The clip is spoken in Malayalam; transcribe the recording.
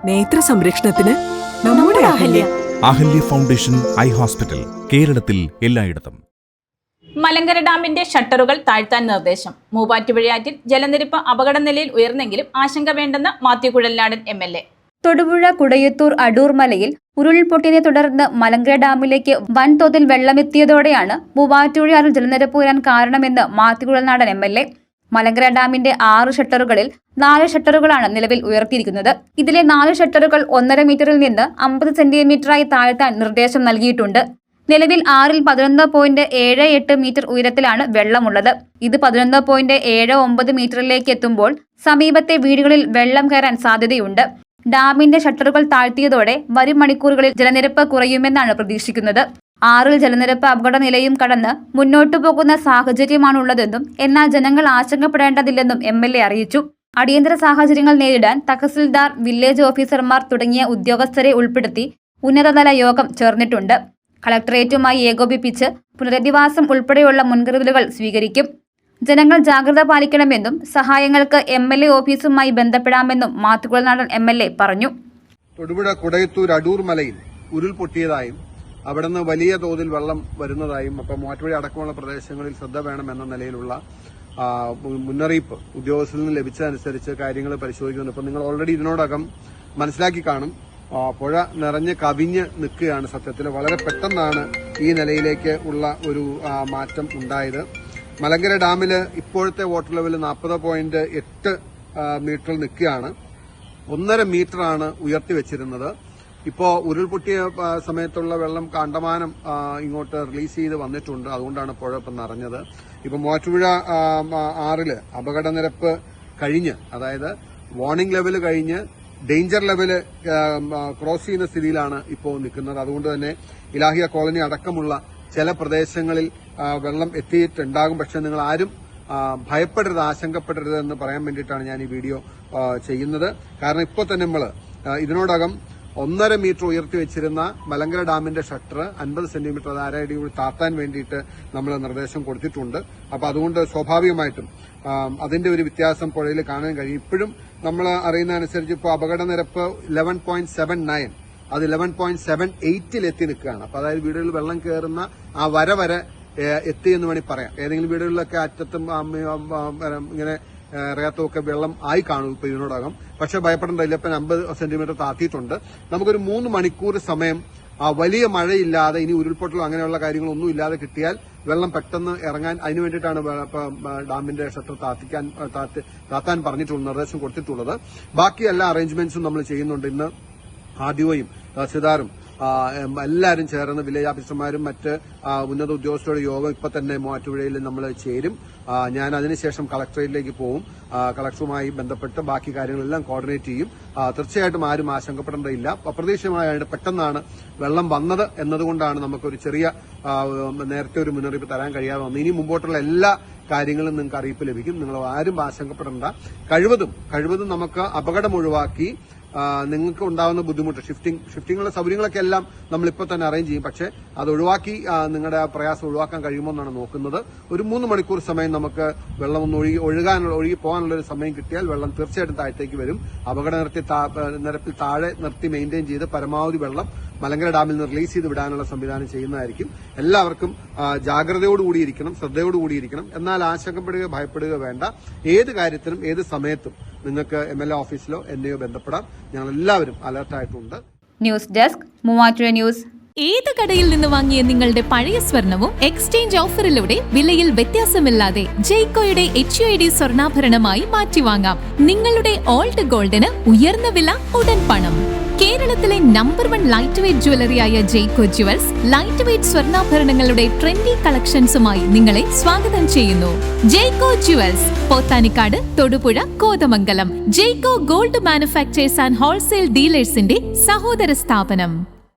നേത്ര സംരക്ഷണത്തിന് നമ്മുടെ Ahalya. Ahalya foundation eye hospital, കേരളത്തിൽ എല്ലായിടത്തും. മലങ്കര ഡാമിന്റെ ഷട്ടറുകൾ താഴ്ത്താൻ നിർദ്ദേശം. മൂവാറ്റുപുഴയാറ്റിൽ ജലനിരപ്പ് അപകടനിലയിൽ ഉയർന്നെങ്കിലും ആശങ്ക വേണ്ടെന്ന് മാത്യു കുഴൽനാടൻ MLA. തൊടുപുഴ കുടയത്തൂർ അടൂർ മലയിൽ ഉരുൾപൊട്ടിയതിനെ തുടർന്ന് മലങ്കര ഡാമിലേക്ക് വൻതോതിൽ വെള്ളമെത്തിയതോടെയാണ് മൂവാറ്റുപുഴയാറിൽ ജലനിരപ്പ് ഉയരാൻ കാരണമെന്ന് മാത്യു കുഴൽനാടൻ MLA. മലങ്കര ഡാമിന്റെ 6 ഷട്ടറുകളിൽ 4 ഷട്ടറുകളാണ് നിലവിൽ ഉയർത്തിയിരിക്കുന്നത്. ഇതിലെ 4 ഷട്ടറുകൾ 1.5 മീറ്ററിൽ നിന്ന് 50 സെന്റിമീറ്ററായി താഴ്ത്താൻ നിർദ്ദേശം നൽകിയിട്ടുണ്ട്. നിലവിൽ 6-ൽ 11.78 മീറ്റർ ഉയരത്തിലാണ് വെള്ളമുള്ളത്. ഇത് 11.79 മീറ്ററിലേക്ക് എത്തുമ്പോൾ സമീപത്തെ വീടുകളിൽ വെള്ളം കയറാൻ സാധ്യതയുണ്ട്. ഡാമിന്റെ ഷട്ടറുകൾ താഴ്ത്തിയതോടെ വരും മണിക്കൂറുകളിൽ ജലനിരപ്പ് കുറയുമെന്നാണ് പ്രതീക്ഷിക്കുന്നത്. 6-ൽ ജലനിരപ്പ് അപകട നിലയും കടന്ന് മുന്നോട്ടു പോകുന്ന സാഹചര്യമാണുള്ളതെന്നും എന്നാൽ ജനങ്ങൾ ആശങ്കപ്പെടേണ്ടതില്ലെന്നും MLA അറിയിച്ചു. അടിയന്തര സാഹചര്യങ്ങൾ നേരിടാൻ തഹസിൽദാർ, വില്ലേജ് ഓഫീസർമാർ തുടങ്ങിയ ഉദ്യോഗസ്ഥരെ ഉൾപ്പെടുത്തി ഉന്നതതല യോഗം ചേർന്നിട്ടുണ്ട്. കളക്ടറേറ്റുമായി ഏകോപിപ്പിച്ച് പുനരധിവാസം ഉൾപ്പെടെയുള്ള മുൻകരുതലുകൾ സ്വീകരിക്കും. ജനങ്ങൾ ജാഗ്രത പാലിക്കണമെന്നും സഹായങ്ങൾക്ക് MLA ഓഫീസുമായി ബന്ധപ്പെടാമെന്നും മാത്യു കുഴൽനാടൻ MLA പറഞ്ഞു. തൊടുപുഴ കുടയത്തൂർ അടൂർ മലയിൽ ഉരുൾപൊട്ടിയതായും അവിടുന്ന് വലിയ തോതിൽ വെള്ളം വരുന്നതായും അപ്പം മൂവാറ്റുപുഴ അടക്കമുള്ള പ്രദേശങ്ങളിൽ ശ്രദ്ധ വേണമെന്ന നിലയിലുള്ള മുന്നറിയിപ്പ് ഉദ്യോഗസ്ഥരിൽ നിന്ന് ലഭിച്ചതനുസരിച്ച് കാര്യങ്ങൾ പരിശോധിക്കുന്നു. ഇപ്പം നിങ്ങൾ ഓൾറെഡി ഇതിനോടകം മനസ്സിലാക്കി കാണും, പുഴ നിറഞ്ഞ് കവിഞ്ഞ് നിൽക്കുകയാണ്. സത്യത്തിൽ വളരെ പെട്ടെന്നാണ് ഈ നിലയിലേക്ക് ഉള്ള ഒരു മാറ്റം ഉണ്ടായത്. മലങ്കര ഡാമിൽ ഇപ്പോഴത്തെ വാട്ടർ ലെവൽ 40.8 മീറ്ററിൽ നിൽക്കുകയാണ്. 1.5 മീറ്ററാണ് ഉയർത്തിവെച്ചിരുന്നത്. ഇപ്പോൾ ഉരുൾപൊട്ടിയ സമയത്തുള്ള വെള്ളം കണ്ടമാനം ഇങ്ങോട്ട് റിലീസ് ചെയ്ത് വന്നിട്ടുണ്ട്. അതുകൊണ്ടാണ് പുഴ ഇപ്പം നിറഞ്ഞത്. ഇപ്പം മൂവാറ്റുപുഴ 6-ല് അപകട നിരപ്പ് കഴിഞ്ഞ്, അതായത് വാർണിംഗ് ലെവൽ കഴിഞ്ഞ് ഡേഞ്ചർ ലെവല് ക്രോസ് ചെയ്യുന്ന സ്ഥിതിയിലാണ് ഇപ്പോൾ നിൽക്കുന്നത്. അതുകൊണ്ട് തന്നെ ഇലാഹിയ കോളനി അടക്കമുള്ള ചില പ്രദേശങ്ങളിൽ വെള്ളം എത്തിയിട്ടുണ്ടാകും. പക്ഷെ നിങ്ങൾ ആരും ഭയപ്പെടരുത്, ആശങ്കപ്പെടരുത് എന്ന് പറയാൻ വേണ്ടിയിട്ടാണ് ഞാൻ ഈ വീഡിയോ ചെയ്യുന്നത്. കാരണം ഇപ്പോൾ തന്നെ നമ്മൾ ഇതിനോടകം 1.5 മീറ്റർ ഉയർത്തി വെച്ചിരുന്ന മലങ്കര ഡാമിന്റെ ഷട്ടർ 50 സെന്റിമീറ്റർ, അത് 1.5 അടി കൂടി താത്താൻ വേണ്ടിയിട്ട് നമ്മൾ നിർദ്ദേശം കൊടുത്തിട്ടുണ്ട്. അപ്പൊ അതുകൊണ്ട് സ്വാഭാവികമായിട്ടും അതിന്റെ ഒരു വ്യത്യാസം പുഴയിൽ കാണാൻ കഴിയും. ഇപ്പോഴും നമ്മൾ അറിയുന്ന അനുസരിച്ച് ഇപ്പോൾ അപകട നിരപ്പ് 11.79, അത് 11.78 എത്തി നിൽക്കുകയാണ്. അപ്പൊ അതായത് വീടുകളിൽ വെള്ളം കയറുന്ന ആ വരെ എത്തി എന്ന് വേണമെങ്കിൽ പറയാം. ഏതെങ്കിലും വീടുകളിലൊക്കെ അറ്റത്തും ഇങ്ങനെ ഇറയാത്തമൊക്കെ വെള്ളം ആയി കാണും ഇപ്പൊ ഇതിനോടകം. പക്ഷെ ഭയപ്പെടേണ്ടതില്ല, ഇപ്പം 50 സെന്റിമീറ്റർ താത്തിയിട്ടുണ്ട്. നമുക്കൊരു 3 മണിക്കൂർ സമയം വലിയ മഴയില്ലാതെ, ഇനി ഉരുൾപൊട്ടലോ അങ്ങനെയുള്ള കാര്യങ്ങളൊന്നും ഇല്ലാതെ കിട്ടിയാൽ വെള്ളം പെട്ടെന്ന് ഇറങ്ങാൻ, അതിനു വേണ്ടിയിട്ടാണ് ഡാമിന്റെ ഷട്ടർ താത്താൻ പറഞ്ഞിട്ടുള്ളത്, നിർദ്ദേശം കൊടുത്തിട്ടുള്ളത്. ബാക്കി എല്ലാ അറേഞ്ച്മെന്റ്സും നമ്മൾ ചെയ്യുന്നുണ്ട്. ഇന്ന് ആദ്യവും തഹസിൽദാരും എല്ലാവരും ചേർന്ന് വില്ലേജ് ഓഫീസർമാരും മറ്റ് ഉന്നത ഉദ്യോഗസ്ഥരുടെ യോഗം ഇപ്പൊ തന്നെ മൂവാറ്റുപുഴയിൽ നമ്മൾ ചേരും. ഞാൻ അതിനുശേഷം കളക്ടറേറ്റിലേക്ക് പോകും. കളക്ടറുമായി ബന്ധപ്പെട്ട് ബാക്കി കാര്യങ്ങളെല്ലാം കോർഡിനേറ്റ് ചെയ്യും. തീർച്ചയായിട്ടും ആരും ആശങ്കപ്പെടേണ്ടതില്ല. അപ്രതീക്ഷിതമായാണ് പെട്ടെന്നാണ് വെള്ളം വന്നത് എന്നതുകൊണ്ടാണ് നമുക്കൊരു ചെറിയ നേരത്തെ ഒരു മുന്നറിയിപ്പ് തരാൻ കഴിയാതെ വന്നത്. ഇനി മുമ്പോട്ടുള്ള എല്ലാ കാര്യങ്ങളും നിങ്ങൾക്ക് അറിയിപ്പ് ലഭിക്കും. നിങ്ങൾ ആരും ആശങ്കപ്പെടേണ്ട. കഴിവതും നമുക്ക് അപകടം ഒഴിവാക്കി നിങ്ങൾക്ക് ഉണ്ടാകുന്ന ബുദ്ധിമുട്ട്, ഷിഫ്റ്റിങ്ങുള്ള സൗകര്യങ്ങളൊക്കെ എല്ലാം നമ്മളിപ്പോൾ തന്നെ അറേഞ്ച് ചെയ്യും. പക്ഷേ അത് ഒഴിവാക്കി നിങ്ങളുടെ പ്രയാസം ഒഴിവാക്കാൻ കഴിയുമെന്നാണ് നോക്കുന്നത്. ഒരു 3 മണിക്കൂർ സമയം നമുക്ക് വെള്ളം ഒന്ന് ഒഴുകി പോകാനുള്ള ഒരു സമയം കിട്ടിയാൽ വെള്ളം തീർച്ചയായിട്ടും താഴത്തേക്ക് വരും. അപകട നിരപ്പിൽ താഴെ നിർത്തി മെയിൻറ്റെയിൻ ചെയ്ത് പരമാവധി വെള്ളം മലങ്കര ഡാമിൽ നിന്ന് റിലീസ് ചെയ്ത് വിടാനുള്ള സംവിധാനം ചെയ്യുന്നതായിരിക്കും. എല്ലാവർക്കും ജാഗ്രതയോടുകൂടിയിരിക്കണം, ശ്രദ്ധയോടുകൂടിയിരിക്കണം. എന്നാൽ ആശങ്കപ്പെടുകയോ ഭയപ്പെടുകയോ വേണ്ട. ഏത് കാര്യത്തിനും ഏത് സമയത്തും നിങ്ങൾക്ക് MLA ഓഫീസിലോ എന്നെയോ ബന്ധപ്പെടാം. ഞങ്ങൾ എല്ലാവരും അലർട്ടായിട്ടുണ്ട്. News desk, Muvattupuzha news. ഏത് കടയിൽ നിന്ന് വാങ്ങിയ നിങ്ങളുടെ പഴയ സ്വർണവും എക്സ്ചേഞ്ച് ഓഫറിലൂടെ വിലയിൽ വ്യത്യാസമില്ലാതെ ജെയ്കോയുടെ HUID സ്വർണ്ണാഭരണമായി മാറ്റിവാങ്ങാം. നിങ്ങളുടെ ഓൾഡ് ഗോൾഡിന് ഉയർന്ന വില, ഉടൻ പണം. കേരളത്തിലെ നമ്പർ 1 ലൈറ്റ് വെയ്റ്റ് ജ്വല്ലറിയായ ജെയ്കോ ജുവൽസ് ലൈറ്റ് വെയ്റ്റ് സ്വർണ്ണാഭരണങ്ങളുടെ ട്രെൻഡി കളക്ഷൻസുമായി നിങ്ങളെ സ്വാഗതം ചെയ്യുന്നു. Jaico jewels, Pothanikkad, Thodupuzha, Kothamangalam. Jaico gold manufacturers and wholesale ഡീലേഴ്സിന്റെ സഹോദര സ്ഥാപനം.